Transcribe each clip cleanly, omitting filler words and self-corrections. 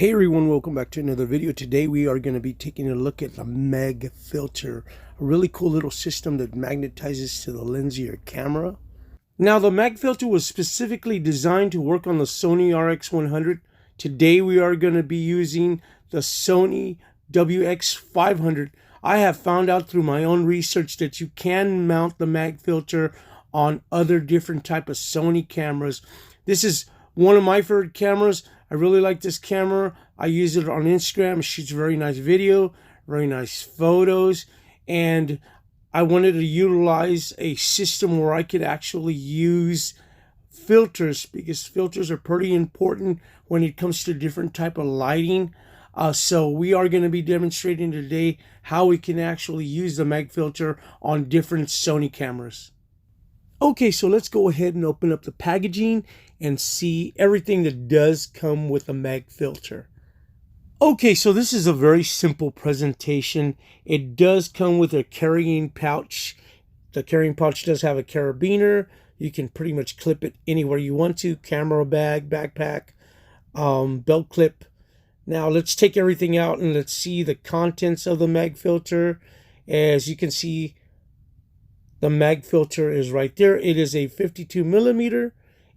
Hey everyone, welcome back to another video. Today we are going to be taking a look at the MagFilter, a really cool little system that magnetizes to the lens of your camera. Now the MagFilter was specifically designed to work on the Sony RX500. Today we are going to be using the Sony WX500. I have found out through my own research that you can mount the MagFilter on other different type of Sony cameras. This is one of my favorite cameras. I really like this camera. I use it on Instagram. It shoots very nice video, very nice photos, and I wanted to utilize a system where I could actually use filters, because filters are pretty important when it comes to different type of lighting. So we are going to be demonstrating today how we can actually use the MagFilter on different Sony cameras. Okay, so let's go ahead and open up the packaging and see everything that does come with a MagFilter. Okay, so this is a very simple presentation. It does come with a carrying pouch. The carrying pouch does have a carabiner. You can pretty much clip it anywhere you want to. Camera bag, backpack, belt clip. Now let's take everything out and let's see the contents of the MagFilter. As you can see, the MagFilter is right there. It is a 52mm,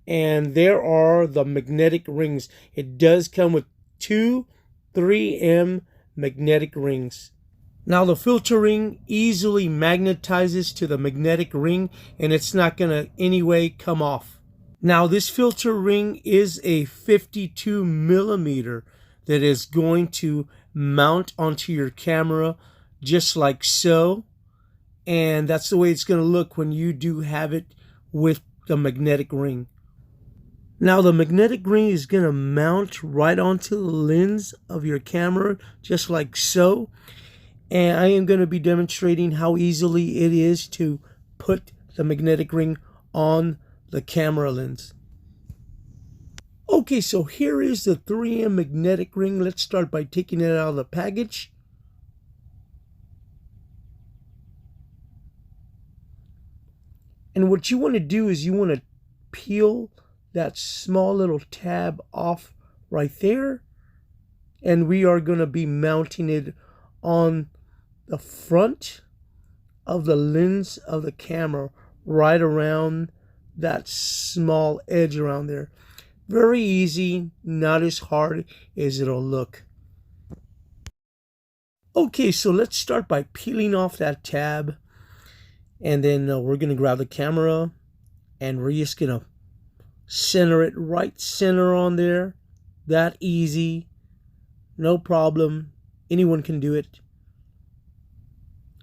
and there are the magnetic rings. It does come with two 3M magnetic rings. Now the filter ring easily magnetizes to the magnetic ring, and it's not going to any way come off. Now this filter ring is a 52mm that is going to mount onto your camera just like so. And that's the way it's going to look when you do have it with the magnetic ring. Now the magnetic ring is going to mount right onto the lens of your camera, just like so. And I am going to be demonstrating how easily it is to put the magnetic ring on the camera lens. Okay, so here is the 3M magnetic ring. Let's start by taking it out of the package. And what you want to do is you want to peel that small little tab off right there. And we are going to be mounting it on the front of the lens of the camera, right around that small edge around there. Very easy, not as hard as it'll look. Okay, so let's start by peeling off that tab. And then we're going to grab the camera and we're just going to center it right center on there. That easy. No problem. Anyone can do it.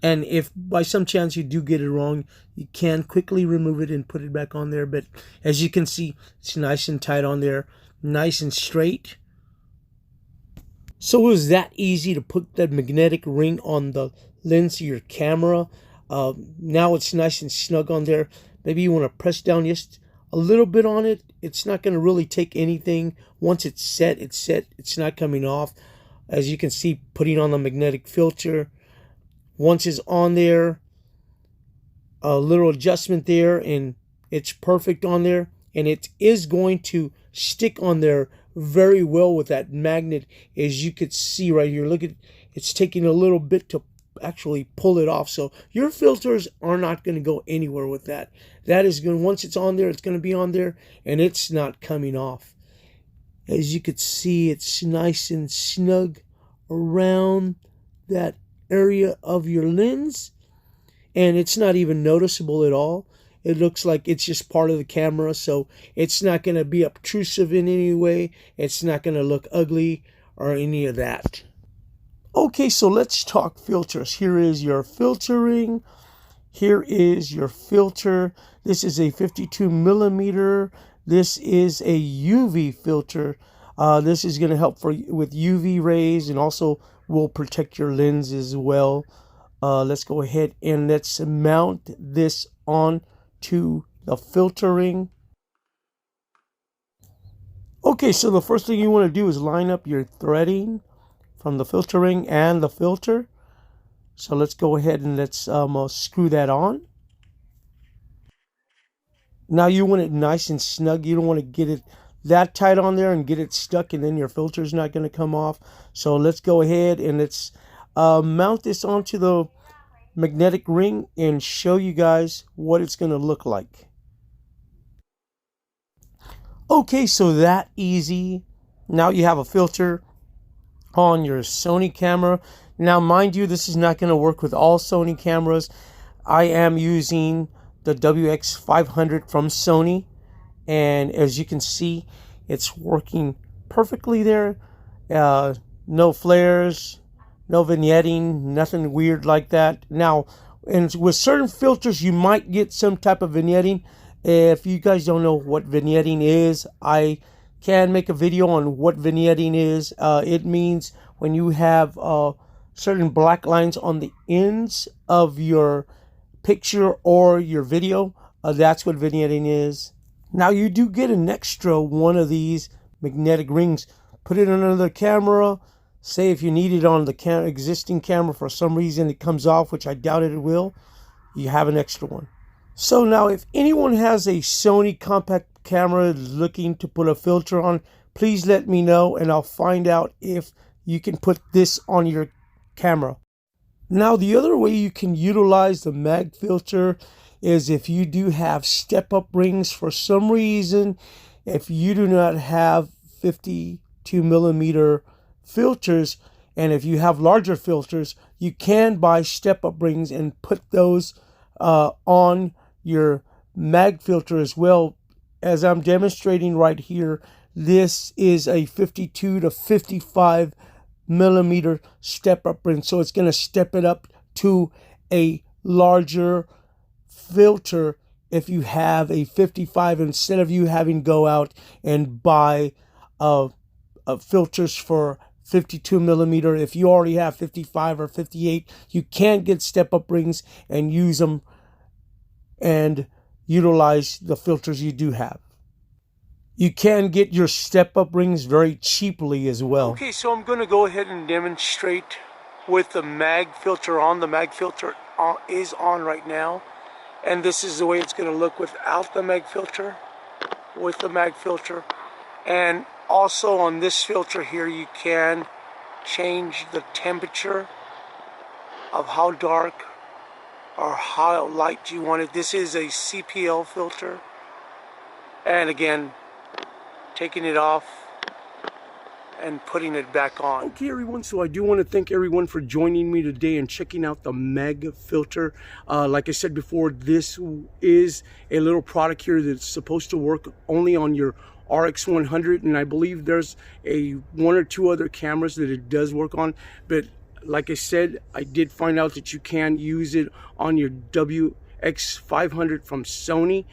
And if by some chance you do get it wrong, you can quickly remove it and put it back on there. But as you can see, it's nice and tight on there. Nice and straight. So it was that easy to put that magnetic ring on the lens of your camera. Now it's nice and snug on there. Maybe you want to press down just a little bit on it. It's not going to really take anything. Once it's set, it's set. It's not coming off. As you can see, putting on the magnetic filter. Once it's on there, a little adjustment there, and it's perfect on there. And it is going to stick on there very well with that magnet, as you could see right here. Look at, it's taking a little bit to actually pull it off. So your filters are not going to go anywhere with that. That is going to, once it's on there, it's going to be on there, and it's not coming off. As you could see, it's nice and snug around that area of your lens, and it's not even noticeable at all. It looks like it's just part of the camera, so it's not going to be obtrusive in any way. It's not going to look ugly or any of that. Okay, so let's talk filters. Here is your filter ring. Here is your filter. This is a 52mm. This is a UV filter. This is going to help with UV rays, and also will protect your lens as well. Let's go ahead and let's mount this on to the filter ring. Okay, so the first thing you want to do is line up your threading from the filter ring and the filter. So let's go ahead and let's screw that on. Now you want it nice and snug. You don't want to get it that tight on there and get it stuck, and then your filter is not going to come off. So let's go ahead and let's mount this onto the magnetic ring and show you guys what it's going to look like. Okay, so that easy. Now you have a filter on your Sony camera. Now mind you, this is not going to work with all Sony cameras. I am using the WX500 from Sony, and as you can see, it's working perfectly there. No flares, no vignetting, nothing weird like that. Now, and with certain filters, you might get some type of vignetting. If you guys don't know what vignetting is, I can make a video on what vignetting is. It means when you have certain black lines on the ends of your picture or your video, that's what vignetting is. Now you do get an extra one of these magnetic rings. Put it on another camera. Say if you need it on the existing camera, for some reason it comes off, which I doubt it will, you have an extra one. So now if anyone has a Sony compact camera looking to put a filter on, please let me know and I'll find out if you can put this on your camera. Now the other way you can utilize the MagFilter is if you do have step-up rings for some reason. If you do not have 52mm filters, and if you have larger filters, you can buy step-up rings and put those on your MagFilter as well. As I'm demonstrating right here, this is a 52 to 55 millimeter step-up ring, so it's going to step it up to a larger filter if you have a 55, instead of you having to go out and buy filters for 52mm. If you already have 55 or 58, you can get step-up rings and use them and utilize the filters you do have. You can get your step-up rings very cheaply as well. Okay, so I'm going to go ahead and demonstrate with the MagFilter on. The MagFilter is on right now, and this is the way it's going to look without the MagFilter, with the MagFilter. And also on this filter here, you can change the temperature of how dark or how light you want it. This is a CPL filter, and again, taking it off and putting it back on. Okay everyone, so I do want to thank everyone for joining me today and checking out the MagFilter. Like I said before, this is a little product here that's supposed to work only on your RX100, and I believe there's one or two other cameras that it does work on, but like I said, I did find out that you can use it on your WX500 from Sony.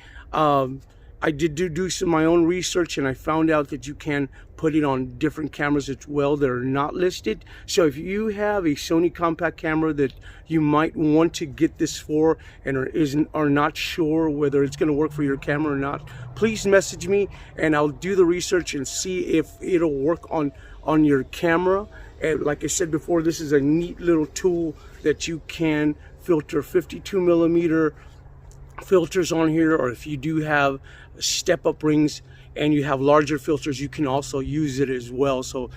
I did do some of my own research, and I found out that you can put it on different cameras as well that are not listed. So if you have a Sony compact camera that you might want to get this for and are not sure whether it's going to work for your camera or not, please message me and I'll do the research and see if it'll work on your camera. And like I said before, this is a neat little tool that you can filter 52mm filters on here, or if you do have step-up rings and you have larger filters, you can also use it as well. So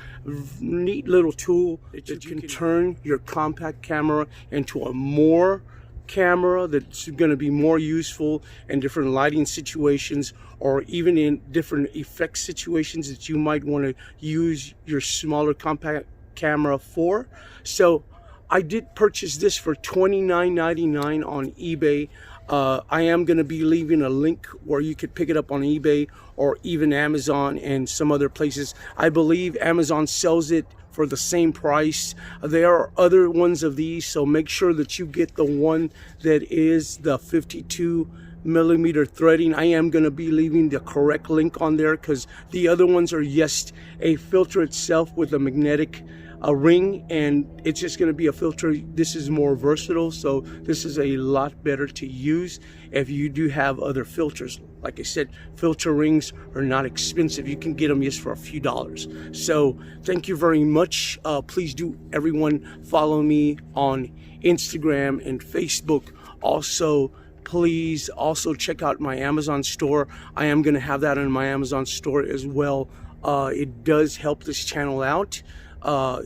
neat little tool that you can turn your compact camera into a more camera that's going to be more useful in different lighting situations, or even in different effect situations that you might want to use your smaller compact camera for. So I did purchase this for $29.99 on eBay. I am going to be leaving a link where you could pick it up on eBay or even Amazon and some other places. I believe Amazon sells it for the same price. There are other ones of these, so make sure that you get the one that is the 52mm threading. I am going to be leaving the correct link on there, because the other ones are just a filter itself with a magnetic ring, and it's just going to be a filter. This is more versatile, so this is a lot better to use if you do have other filters. Like I said, filter rings are not expensive. You can get them just for a few dollars. So thank you very much. Please do everyone follow me on Instagram and Facebook. Also, please also check out my Amazon store. I am going to have that in my Amazon store as well. It does help this channel out.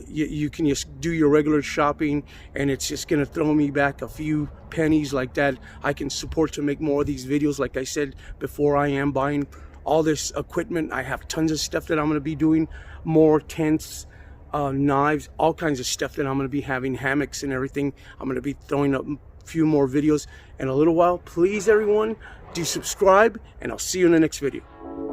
You can just do your regular shopping and it's just going to throw me back a few pennies like that. I can support to make more of these videos. Like I said before, I am buying all this equipment. I have tons of stuff that I'm going to be doing, more tents, knives, all kinds of stuff that I'm going to be having, hammocks and everything. I'm going to be throwing up a few more videos in a little while. Please everyone, do subscribe and I'll see you in the next video.